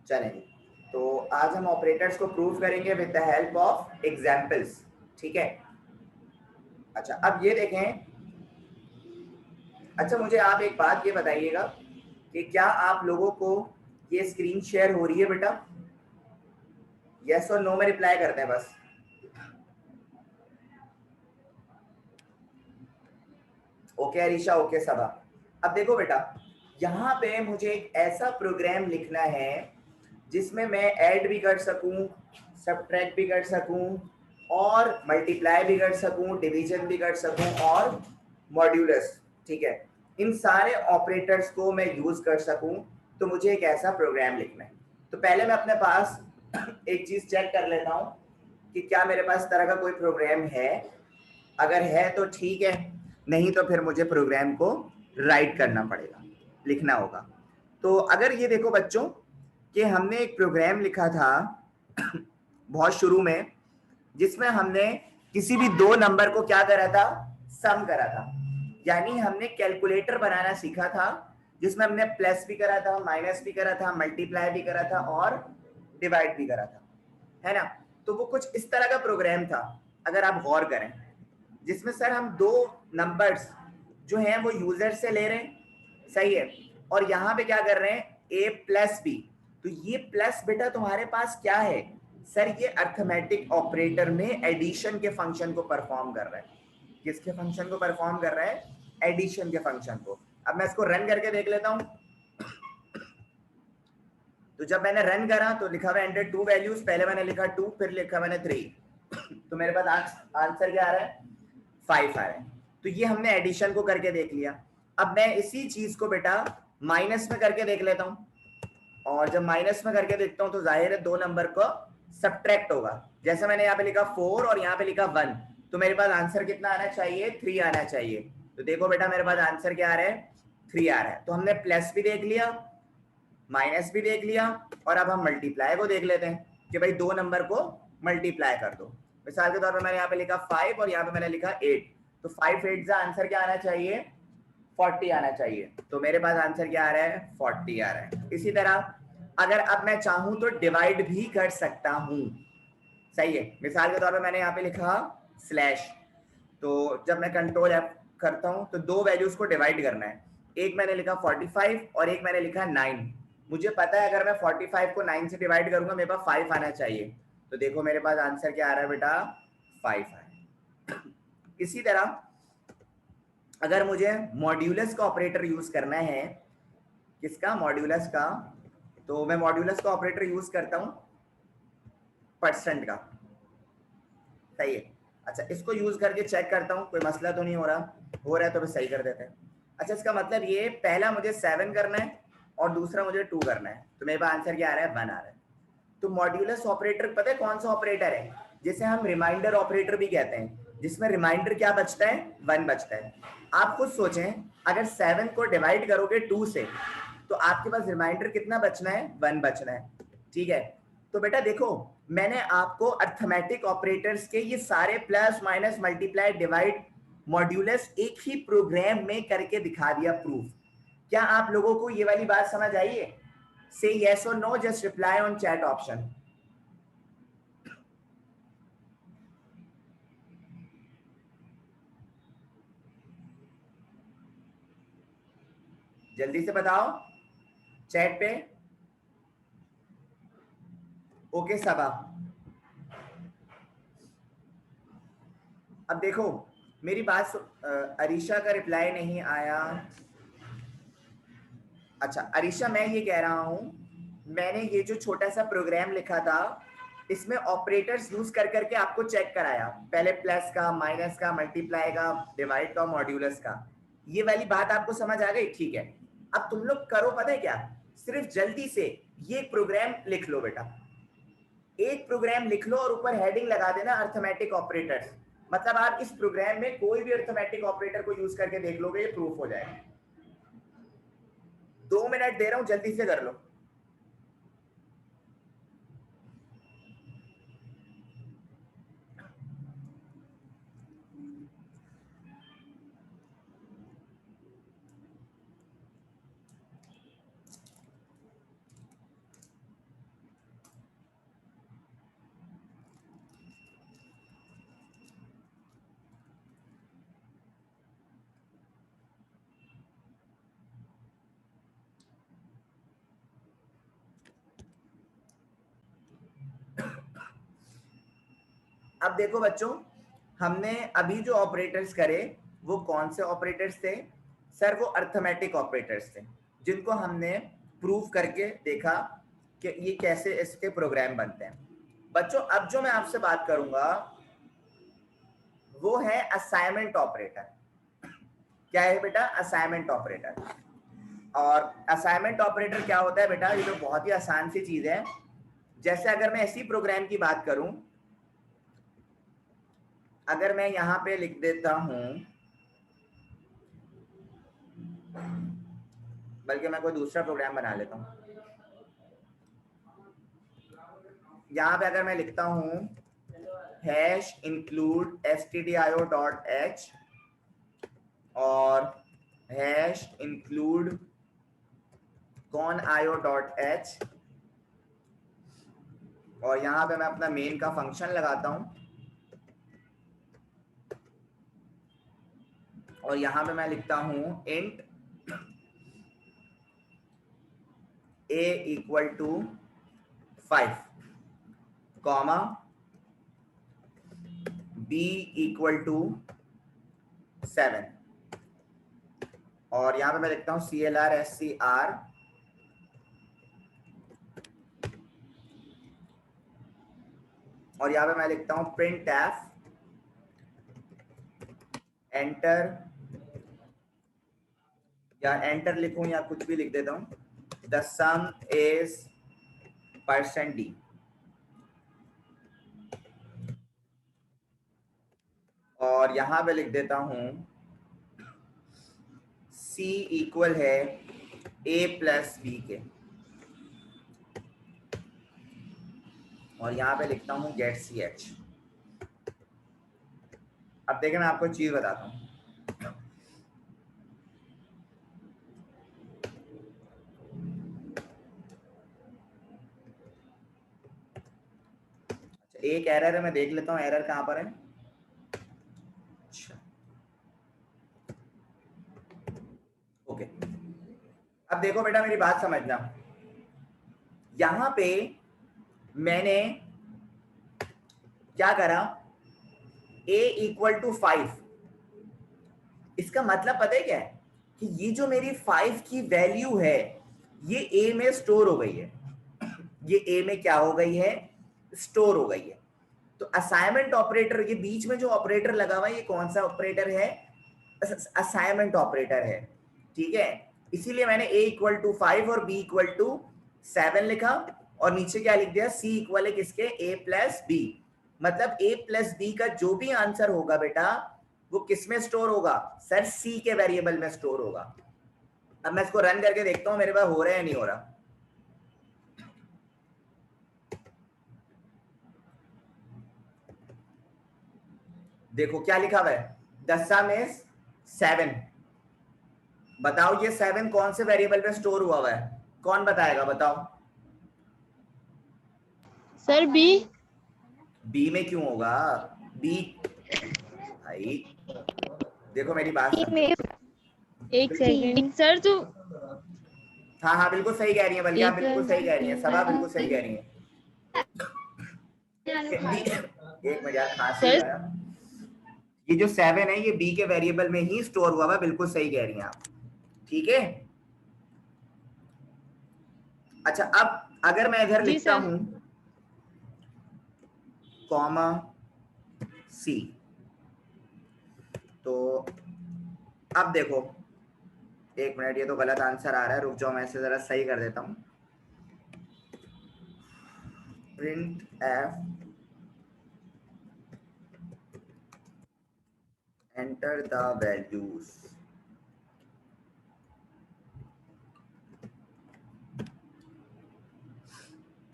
चलेंगे। तो आज हम ऑपरेटर्स को प्रूव करेंगे with the help of examples, ठीक है। अच्छा, अब ये देखें। अच्छा, मुझे आप एक बात ये बताइएगा कि क्या आप लोगों को ये स्क्रीन शेयर हो रही है बेटा? यस और नो में रिप्लाई करते हैं बस। ओके अरीशा, ओके सबा। अब देखो बेटा, यहाँ पे मुझे एक ऐसा प्रोग्राम लिखना है जिसमें मैं ऐड भी कर सकूं, सब्ट्रैक्ट भी कर सकूं और मल्टीप्लाई भी कर सकूं, डिवीजन भी कर सकूं और मॉड्यूलस, ठीक है। इन सारे ऑपरेटर्स को मैं यूज कर सकूं, तो मुझे एक ऐसा प्रोग्राम लिखना है। तो पहले मैं अपने पास एक चीज चेक कर लेता हूं कि क्या मेरे पास इस तरह का कोई प्रोग्राम है। अगर है तो ठीक है, नहीं तो फिर मुझे प्रोग्राम को राइट करना पड़ेगा, लिखना होगा। तो अगर ये देखो बच्चों कि हमने एक प्रोग्राम लिखा था बहुत शुरू में, जिसमें हमने किसी भी दो नंबर को क्या करा था, सम करा था। यानी हमने कैलकुलेटर बनाना सीखा था, जिसमें हमने प्लस भी करा था, माइनस भी करा था, मल्टीप्लाई भी करा था और डिवाइड भी करा था, है ना। तो वो कुछ इस तरह का प्रोग्राम था, अगर आप गौर करें, जिसमें सर हम दो नंबर्स जो हैं वो यूजर से ले रहे हैं, सही है, और यहाँ पे क्या कर रहे हैं, a प्लस बी। तो ये प्लस बेटा तुम्हारे पास क्या है सर, ये अर्थमेटिक ऑपरेटर में एडिशन के फंक्शन को परफॉर्म कर रहा है। किसके फंक्शन को परफॉर्म कर रहा है, एडिशन के फंक्शन को। अब मैं इसको रन करके देख लेता हूं। तो जब मैंने रन करा तो लिखा हुआ एंटर टू वैल्यूज, पहले मैंने लिखा 2, फिर लिखा मैंने 3। तो मेरे पास आंसर क्या आ रहा है, 5 आ रहा है। तो ये हमने एडिशन को करके देख लिया। अब मैं इसी चीज को बेटा माइनस में करके देख लेता हूं, और जब माइनस में करके देखता हूं तो जाहिर है दो नंबर को सब्ट्रैक्ट होगा। जैसे मैंने यहाँ पे लिखा 4 और यहाँ पे लिखा 1, तो मेरे पास आंसर कितना आना चाहिए, 3 आना चाहिए। तो देखो बेटा मेरे पास आंसर क्या आ रहा है, 3 आ रहा है। तो हमने प्लस भी देख लिया, माइनस भी देख लिया, और अब हम मल्टीप्लाई को देख लेते हैं कि भाई दो नंबर को मल्टीप्लाई कर दो। मिसाल के तौर पर मैंने यहाँ पे लिखा 5 और यहाँ पे मैंने लिखा 8, तो 5 8 का आंसर क्या आना चाहिए, 40 आना चाहिए। तो मेरे पास आंसर क्या आ रहा है, 40 आ रहा है। इसी तरह अगर अब मैं चाहूं तो डिवाइड भी कर सकता हूं, सही है। मिसाल के तौर पर मैंने यहाँ पे लिखा स्लैश, तो जब मैं कंट्रोल F करता हूं तो दो वैल्यूज को डिवाइड करना है। एक मैंने लिखा 45 और एक मैंने लिखा 9। मुझे पता है अगर मैं 45 को 9 से डिवाइड करूंगा मेरे पास 5 आना चाहिए। तो देखो मेरे पास आंसर क्या आ रहा है बेटा, 5 आ रहा है। इसी तरह अगर मुझे मॉड्यूलस का ऑपरेटर यूज करना है, किसका, मॉड्यूलस का, तो मैं मॉड्यूलस का ऑपरेटर यूज करता हूं परसेंट का, सही है। अच्छा, इसको यूज करके चेक करता हूं कोई मसला तो नहीं हो रहा, हो रहा है तो फिर सही कर देते हैं। अच्छा, इसका मतलब ये पहला मुझे 7 करना है और दूसरा मुझे 2 करना है, तो मेरे पास आंसर क्या आ रहा है, 1 आ रहा है। तो मॉड्यूलस ऑपरेटर पता है कौन सा ऑपरेटर है, जिसे हम रिमाइंडर ऑपरेटर भी कहते हैं, जिसमें रिमाइंडर क्या बचता है, 1 बचता है। आप खुद सोचें, अगर 7 को डिवाइड करोगे 2 से तो आपके पास रिमाइंडर कितना बचना है, 1 बचना है, ठीक है। तो बेटा देखो, मैंने आपको अर्थमेटिक ऑपरेटर्स के ये सारे plus minus multiply divide modulus एक ही प्रोग्राम में करके दिखा दिया प्रूफ। क्या आप लोगों को ये वाली बात समझ आई है? Say yes or no, just reply on chat option. जल्दी से बताओ चैट पे। ओके सबा। अब देखो मेरी बात, अरीशा का रिप्लाई नहीं आया। अच्छा अरीशा, मैं ये कह रहा हूं, मैंने ये जो छोटा सा प्रोग्राम लिखा था इसमें ऑपरेटर्स यूज कर करके आपको चेक कराया, पहले प्लस का, माइनस का, मल्टीप्लाई का, डिवाइड का, मॉड्यूलस का। ये वाली बात आपको समझ आ गई, ठीक है। अब तुम लोग करो पता है क्या, सिर्फ जल्दी से ये प्रोग्राम लिख लो बेटा, एक प्रोग्राम लिख लो और ऊपर हेडिंग लगा देना अर्थमेटिक ऑपरेटर्स। मतलब आप इस प्रोग्राम में कोई भी अर्थमेटिक ऑपरेटर को यूज करके देख लोगे, ये प्रूफ हो जाएगा। 2 मिनट दे रहा हूं, जल्दी से कर लो। अब देखो बच्चों, हमने अभी जो ऑपरेटर्स करे वो कौन से ऑपरेटर्स थे सर? वो अर्थमेटिक ऑपरेटर्स थे, जिनको हमने प्रूव करके देखा कि ये कैसे इसके प्रोग्राम बनते हैं। बच्चों अब जो मैं आपसे बात करूंगा वो है असाइनमेंट ऑपरेटर। क्या है बेटा? Assignment operator. और असाइनमेंट ऑपरेटर क्या होता है बेटा? ये तो बहुत ही आसान सी चीज है। जैसे अगर मैं इसी प्रोग्राम की बात करूं, अगर मैं यहां पे लिख देता हूं, बल्कि मैं कोई दूसरा प्रोग्राम बना लेता हूं। यहां पे अगर मैं लिखता हूं हैश इंक्लूड stdio.h और हैश इंक्लूड conio.h, और यहां पे मैं अपना मेन का फंक्शन लगाता हूं, और यहां पे मैं लिखता हूं int a equal to 5 comma b equal to 7, और यहां पे मैं लिखता हूं CLR और यहां पे मैं लिखता हूं printf एंटर, या एंटर लिखूं या कुछ भी लिख देता हूं, द सम इज %d। और यहां पे लिख देता हूं c इक्वल है a प्लस b के, और यहां पे लिखता हूं गेट ch। अब देखिए मैं आपको एक चीज बताता हूं। एक एरर है, मैं देख लेता हूं एरर कहां पर है। अच्छा ओके, अब देखो बेटा मेरी बात समझना, यहां पे मैंने क्या करा, a इक्वल टू 5, इसका मतलब पता है क्या है कि ये जो मेरी 5 की वैल्यू है ये a में स्टोर हो गई है, ये a में क्या हो गई है? स्टोर हो गई है। तो असाइनमेंट ऑपरेटर, ये बीच में जो ऑपरेटर लगा हुआ है ये कौन सा ऑपरेटर है? असाइनमेंट ऑपरेटर है, ठीक है। इसीलिए मैंने a इक्वल टू 5 और b इक्वल टू 7 लिखा, और नीचे क्या लिख दिया? c इक्वल है किसके? a plus b। मतलब a प्लस b का जो भी आंसर होगा बेटा वो किस में स्टोर होगा? सर c के वेरिएबल में स्टोर होगा। अब मैं इसको रन करके देखता हूं मेरे पास हो रहा है या नहीं हो रहा। देखो क्या लिखा हुआ है, द सम इज 7। बताओ ये 7 कौन से वेरिएबल पे स्टोर हुआ है? कौन बताएगा? बताओ। Sir B. बी में क्यों होगा? बी भाई देखो मेरी बात समझो। एक सेकंड सर, तो हाँ हाँ बिल्कुल सही कह रही है, बल्कि आप बिल्कुल सही कह रही है, सभा बिल्कुल सही कह रही है। एक मिनट यार, खांसी सर आया। ये जो 7 है ये बी के वेरिएबल में ही स्टोर हुआ है, बिल्कुल सही कह रही हैं आप, ठीक है। अच्छा अब अगर मैं इधर जी लिखता सर। हूं कॉमा सी, तो अब देखो एक मिनट, ये तो गलत आंसर आ रहा है, रुक जाओ मैं इसे जरा सही कर देता हूं। Printf enter the values,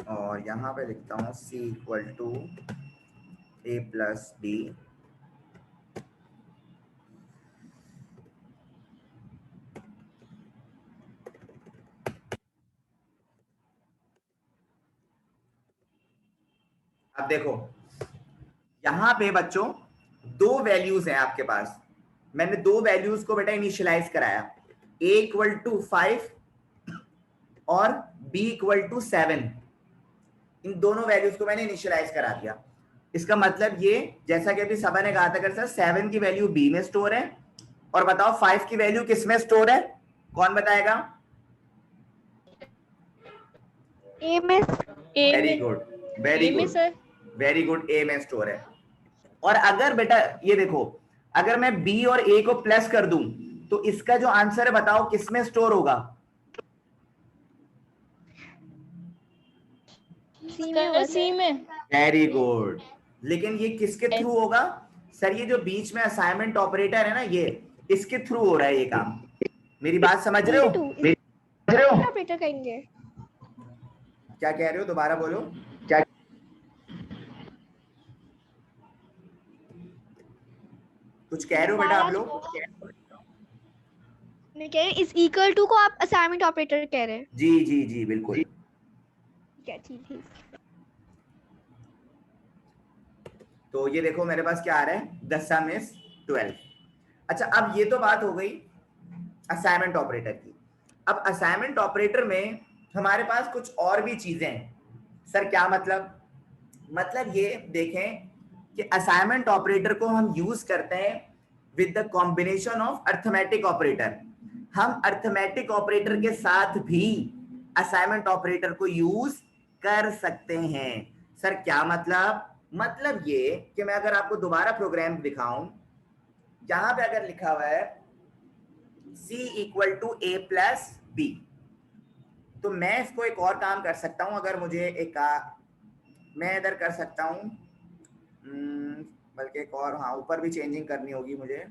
और यहां पे लिखता हूं c equal to a plus b। अब देखो यहां पे बच्चों दो वैल्यूज हैं आपके पास, मैंने दो वैल्यूज को बेटा इनिशियलाइज कराया, a इक्वल टू 5 और b इक्वल टू 7। इन दोनों वैल्यूज को मैंने इनिशियलाइज करा दिया। इसका मतलब ये, जैसा कि अभी सबा ने कहा था, अगर सर 7 की वैल्यू बी में स्टोर है, और बताओ 5 की वैल्यू किस में स्टोर है, कौन बताएगा? ए में। ए वेरी में, गुड, वेरी ए में गुड, सर। वेरी गुड, ए में स्टोर है। और अगर बेटा ये देखो, अगर मैं बी और ए को प्लस कर दूं तो इसका जो आंसर है बताओ किस में स्टोर होगा? सी में होगा सी सर। में। वेरी गुड, लेकिन ये किसके Yes. थ्रू होगा? सर ये जो बीच में असाइनमेंट ऑपरेटर है ना, ये इसके थ्रू हो रहा है ये काम। मेरी बात समझ रहे हो? समझ रहे हो? ऑपरेटर कहेंगे। क्या कह रहे हो, दोबारा बोलो। क्या? कुछ कह रहे हो बेटा आप लोग? मैं कह रही इस इक्वल टू को आप असाइनमेंट ऑपरेटर कह रहे हैं। जी जी जी बिल्कुल। क्या ठीक है। तो ये देखो मेरे पास क्या आ रहा है, 10 अच्छा, अब ये तो बात हो गई असाइनमेंट ऑपरेटर की। अब असाइनमेंट ऑपरेटर में हमारे पास कुछ और भी चीजें हैं। सर क्या मतलब? मतलब ये देखें कि असाइनमेंट ऑपरेटर को हम यूज करते हैं with the combination of arithmetic operator. हम अर्थमेटिक ऑपरेटर के साथ भी असाइनमेंट ऑपरेटर को यूज कर सकते हैं। सर क्या मतलब? मतलब ये कि मैं अगर आपको दोबारा प्रोग्राम दिखाऊं, यहां पे अगर लिखा हुआ है C equal to a plus b, तो मैं इसको एक और काम कर सकता हूं। अगर मुझे एक मैं इधर कर सकता हूं, बल्कि एक और, हाँ ऊपर भी चेंजिंग करनी होगी मुझे।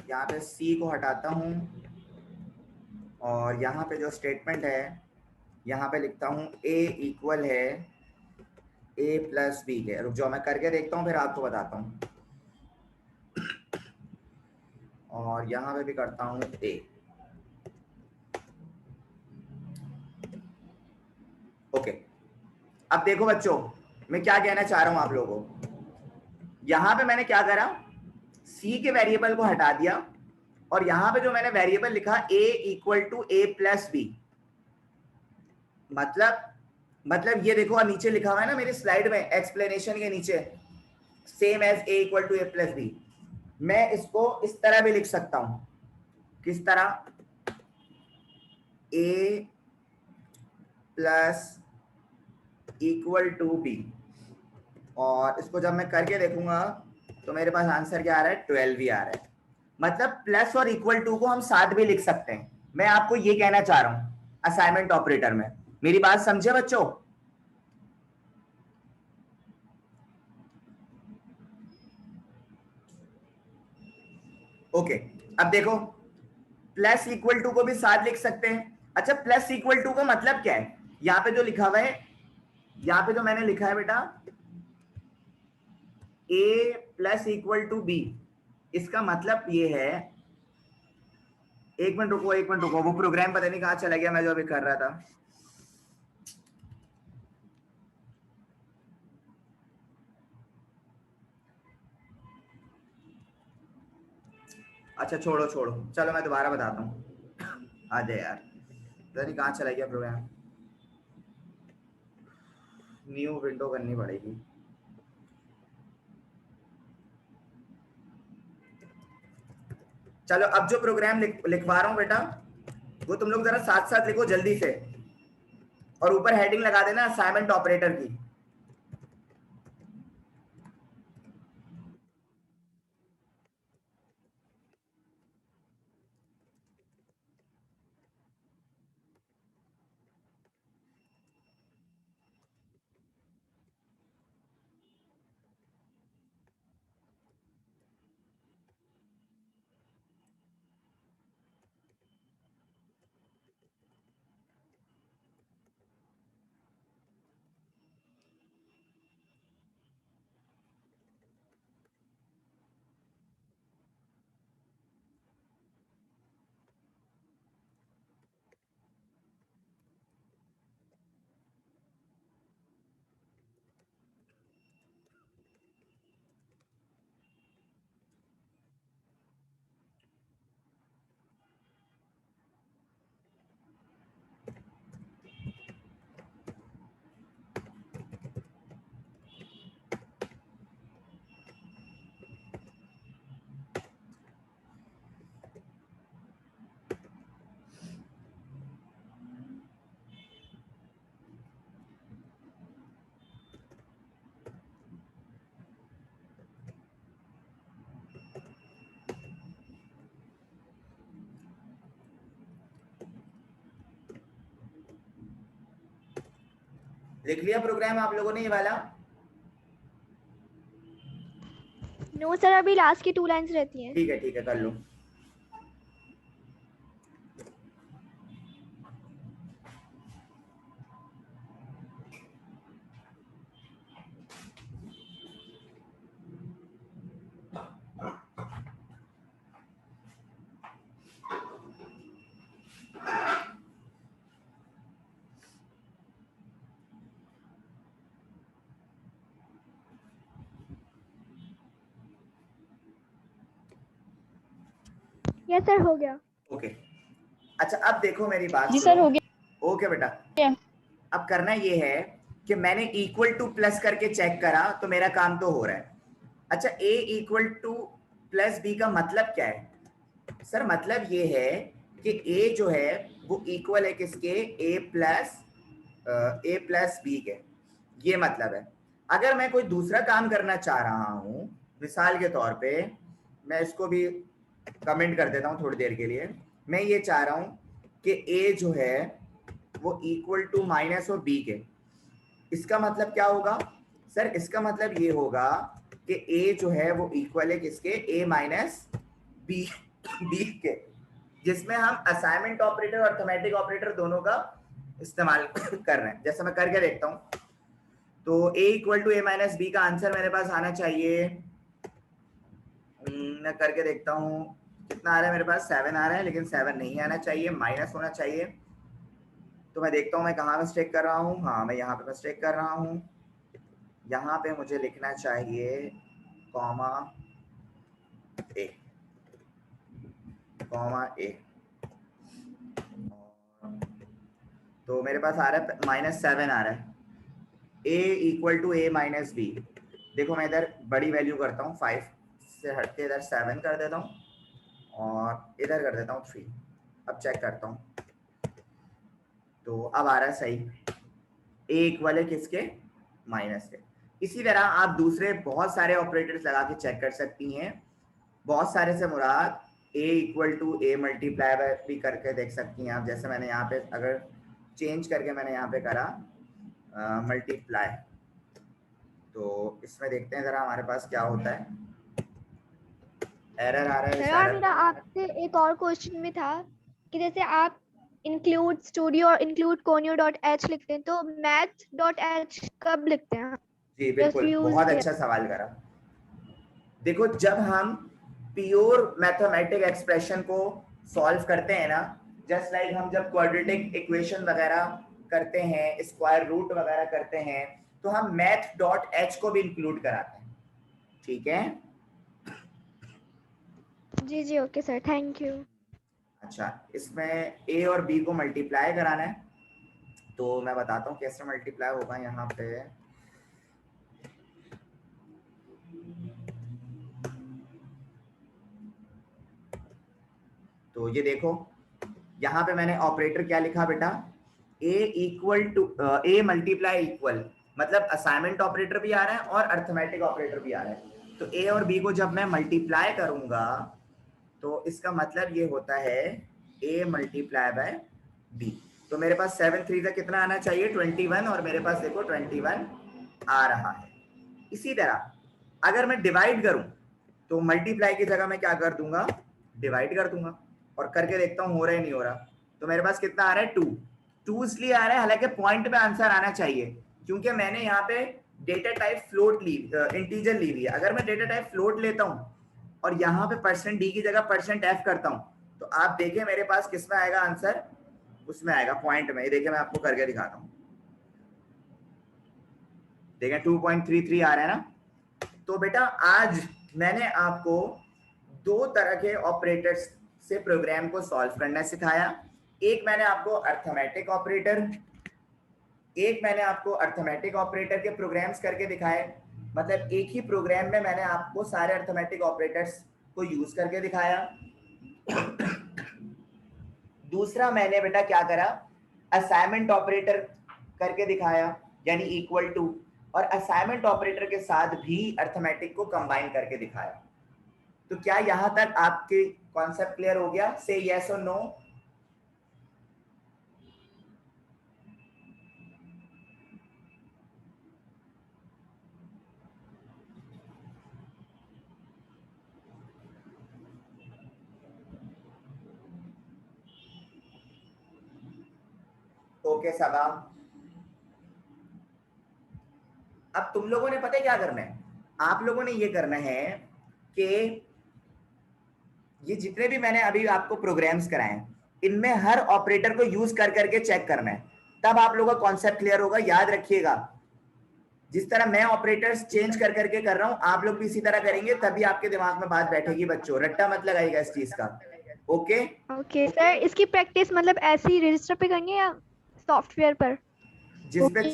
यहाँ पे C को हटाता हूं और यहाँ पे जो स्टेटमेंट है यहाँ पे लिखता हूँ A इक्वल है A प्लस बी के। रुक जाओ मैं करके देखता हूँ फिर आपको बताता हूँ। और यहाँ पे भी करता हूँ A। ओके, अब देखो बच्चों, मैं क्या कहना चाह रहा हूँ आप लोगों को। यहाँ पे मैंने क्या करा, C के वेरिएबल को हटा दिया और यहाँ पे जो मैंने वेरिएबल लिखा A equal to a plus b, मतलब ये देखो नीचे लिखा हुआ है ना मेरी स्लाइड में एक्सप्लेनेशन के नीचे, same as a equal to a plus b. मैं इसको इस तरह भी लिख सकता हूं। किस तरह? ए प्लस इक्वल टू बी, और इसको जब मैं करके देखूंगा तो मेरे पास आंसर क्या आ रहा है, 12 ही आ रहा है। मतलब प्लस और इक्वल टू को हम साथ भी लिख सकते हैं। मैं आपको ये कहना चाह रहा हूं असाइनमेंट ऑपरेटर में। मेरी बात समझे बच्चों? ओके, अब देखो प्लस इक्वल टू को भी साथ लिख सकते हैं। अच्छा, प्लस इक्वल टू का मतलब क्या है? यहाँ पे जो लिखा हुआ है, यहाँ पे जो मैंने लिखा है बेटा ए प्लस इक्वल टू बी, इसका मतलब ये है, एक मिनट रुको, एक मिनट रुको, वो प्रोग्राम पता नहीं कहाँ चला गया मैं जो अभी कर रहा था। अच्छा छोड़ो छोड़ो, चलो मैं दोबारा बताता हूँ। आ जाए यार, पता नहीं कहाँ चला गया प्रोग्राम। न्यू विंडो करनी पड़ेगी। चलो अब जो प्रोग्राम लिखवा रहा हूँ बेटा, वो तुम लोग जरा साथ साथ लिखो जल्दी से, और ऊपर हेडिंग लगा देना असाइनमेंट ऑपरेटर की। लिख लिया प्रोग्राम आप लोगों ने ये वाला? नो सर, अभी लास्ट की 2 लाइंस रहती हैं। ठीक है कर लो। यस सर, हो गया। ओके, अच्छा अब देखो मेरी बात जी सुनो। सर, हो गया। ओके बेटा, अब करना ये है कि मैंने इक्वल टू प्लस करके चेक करा तो मेरा काम तो हो रहा है। अच्छा, a equal to plus b का मतलब क्या है? सर मतलब ये है कि a जो है वो इक्वल है किसके? a प्लस बी के। ये मतलब है। अगर मैं कोई दूसरा काम करना चाह रहा हूं, मिसाल के तौर पे मैं इसको भी कमेंट कर देता हूं थोड़ी देर के लिए। मैं ये चाह रहा हूं कि a जो है वो इक्वल टू माइनस और बी के। इसका मतलब क्या होगा सर? इसका मतलब ये होगा कि a जो है वो इक्वल है किसके? a माइनस बी के, जिसमें हम असाइनमेंट ऑपरेटर और अरिथमेटिक ऑपरेटर दोनों का इस्तेमाल कर रहे हैं। जैसे मैं करके देखता हूं, तो a equal to a minus b का आंसर मेरे पास आना चाहिए। मैं करके देखता हूँ कितना आ रहा है मेरे पास। 7 आ रहा है, लेकिन 7 नहीं आना चाहिए, माइनस होना चाहिए। तो मैं देखता हूँ मैं कहाँ मिस्टेक कर रहा हूँ। हाँ, मैं यहाँ पे मिस्टेक कर रहा हूँ। यहाँ पे मुझे लिखना चाहिए कॉमा ए, कॉमा ए। तो मेरे पास आ रहा है -7 आ रहा है। a equal to a minus b. देखो मैं इधर बड़ी वैल्यू करता हूँ, 5 से हट के इधर 7 कर देता हूँ और इधर कर देता हूँ 3। अब चेक करता हूँ तो अब आ रहा है सही। a इक्वल है किसके? माइनस के। इसी तरह आप दूसरे बहुत सारे ऑपरेटर्स लगा के चेक कर सकती हैं। बहुत सारे से मुराद a equal to a multiply by भी करके देख सकती हैं आप। जैसे मैंने यहाँ पे अगर चेंज करके मैंने यहाँ पे करा मल्टीप्लाई, तो इसमें देखते हैं जरा हमारे पास क्या होता है। एरर आ रहा है, इस सर, और एरर मेरा आपसे एक और क्वेश्चन भी था कि जैसे आप इंक्लूड स्टूडियो और इंक्लूड कोनियो डॉट एच लिखते हैं, तो मैथ डॉट एच कब लिखते हैं? जी जस्ट बिल्कुल, यूज बहुत अच्छा सवाल करा। देखो जब हम प्योर मैथमेटिक एक्सप्रेशन को सॉल्व करते हैं ना, जस्ट लाइक हम जब क्वाड्रेटिक इक्वेशन वगैरह करते हैं, स्क्वायर रूट वगैरह करते हैं, तो हम मैथ डॉट एच को भी इंक्लूड कराते हैं। ठीक है? जी जी, ओके सर, थैंक यू। अच्छा, इसमें a और b को मल्टीप्लाई कराना है, तो मैं बताता हूँ कैसे मल्टीप्लाई होगा। यहाँ पे तो ये देखो, यहाँ पे मैंने ऑपरेटर क्या लिखा बेटा? a equal to a multiply equal, मतलब असाइनमेंट ऑपरेटर भी आ रहा है और अरिथमेटिक ऑपरेटर भी आ रहा है। तो a और b को जब मैं मल्टीप्लाई करूंगा तो इसका मतलब ये होता है a मल्टीप्लाई बाय b। तो मेरे पास 7 3 का कितना आना चाहिए? 21, और मेरे पास देखो 21 आ रहा है। इसी तरह अगर मैं डिवाइड करूं तो मल्टीप्लाई की जगह मैं क्या कर दूंगा? डिवाइड कर दूंगा, और करके देखता हूं हो रहा है नहीं हो रहा। तो मेरे पास कितना आ रहा है? 2 इसलिए आ रहा है, हालांकि पॉइंट पे आंसर आना चाहिए, क्योंकि मैंने यहाँ पे डेटा टाइप फ्लोट ली, इंटीजर ली हुई है। अगर मैं डेटा टाइप फ्लोट लेता हूँ और यहाँ पे %d की जगह %f करता हूँ, तो आप देखिए मेरे पास किसमें आएगा आंसर? उसमें आएगा, पॉइंट में। ये देखिए मैं आपको करके दिखाता हूँ। देखें 2.33 आ रहा है ना। तो बेटा आज मैंने आपको 2 तरह के ऑपरेटर्स से प्रोग्राम को सॉल्व करना सिखाया। एक मैंने आपको अरिथमेटिक ऑपरेटर के प्रोग्राम्स करके दिखाए, मतलब एक ही प्रोग्राम में मैंने आपको सारे अरिथमेटिक ऑपरेटर्स को यूज करके दिखाया। दूसरा मैंने बेटा क्या करा? असाइनमेंट ऑपरेटर करके दिखाया, यानी इक्वल टू, और असाइनमेंट ऑपरेटर के साथ भी अरिथमेटिक को कंबाइन करके दिखाया। तो क्या यहां तक आपके कॉन्सेप्ट क्लियर हो गया? से यस और नो। ओके सबा, अब तुम लोगों ने पता है क्या करना है, आप लोगों ने ये करना है कि ये जितने भी मैंने अभी आपको प्रोग्राम्स कराए इनमें हर ऑपरेटर को यूज कर करके चेक करना है, तब आप लोगों का कॉन्सेप्ट क्लियर होगा। याद रखिएगा, जिस तरह मैं ऑपरेटर्स चेंज कर करके कर रहा हूं, आप लोग भी इसी तरह करेंगे, तभी आपके दिमाग में बात बैठेगी बच्चों, रट्टा मत लगाइएगा इस चीज का। ओके ओके सर, इसकी प्रैक्टिस मतलब ऐसे ही रजिस्टर पे करेंगे या सॉफ्टवेयर पर? जिस पे Okay,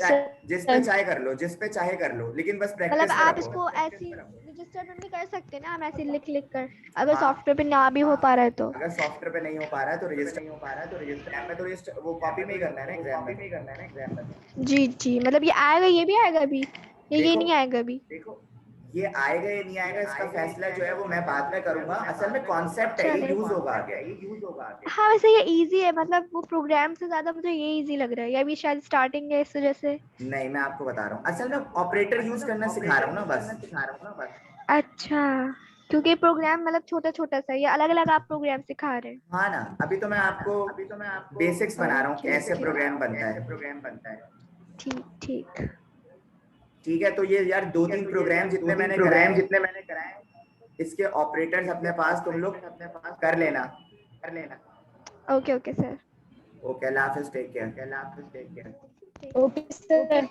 sir. चाहे कर लो, जिस पे चाहे कर लो, लेकिन बस मतलब प्रैक्टिस में आप रखो। इसको ऐसे रजिस्टर पे भी कर सकते हैं ना, हम ऐसे लिख लिख कर, अगर हाँ। सॉफ्टवेयर पे ना भी हो पा रहा है तो? अगर सॉफ्टवेयर पे नहीं हो पा रहा है तो रजिस्टर एग्जाम में तो रजिस्टर वो कॉपी में ही करना है ना, एग्जाम में। जी जी, मतलब ये आएगा, ये भी आएगा अभी, ये देखो, नहीं आएगा अभी? देखो ये आएगा या नहीं आएगा इसका फैसला जो है वो मैं बाद में करूंगा। असल में कॉन्सेप्ट है, ये यूज होगा आगे। हाँ वैसे ये इजी है, मतलब वो प्रोग्राम से ज्यादा मुझे ये इजी लग रहा है, ये अभी शायद स्टार्टिंग है इस वजह से। नहीं, मैं आपको बता रहा हूँ, असल में ऑपरेटर यूज करना सिखा रहा हूँ ना बस। अच्छा, क्योंकि प्रोग्राम मतलब छोटा छोटा सा, ये अलग अलग आप प्रोग्राम सिखा रहे हैं? हाँ ना, अभी तो मैं आपको बेसिक्स बना रहा हूँ, ओके कैसे ओके, प्रोग्राम बनता है। ठीक ठीक। ठीक है, तो ये यार 2-3 प्रोग्राम जितने मैंने कराए इसके ऑपरेटर्स अपने पास तुम लोग कर लेना। Okay okay sir. ओके, अल्लाह हाफिज, टेक केयर। Okay, sir.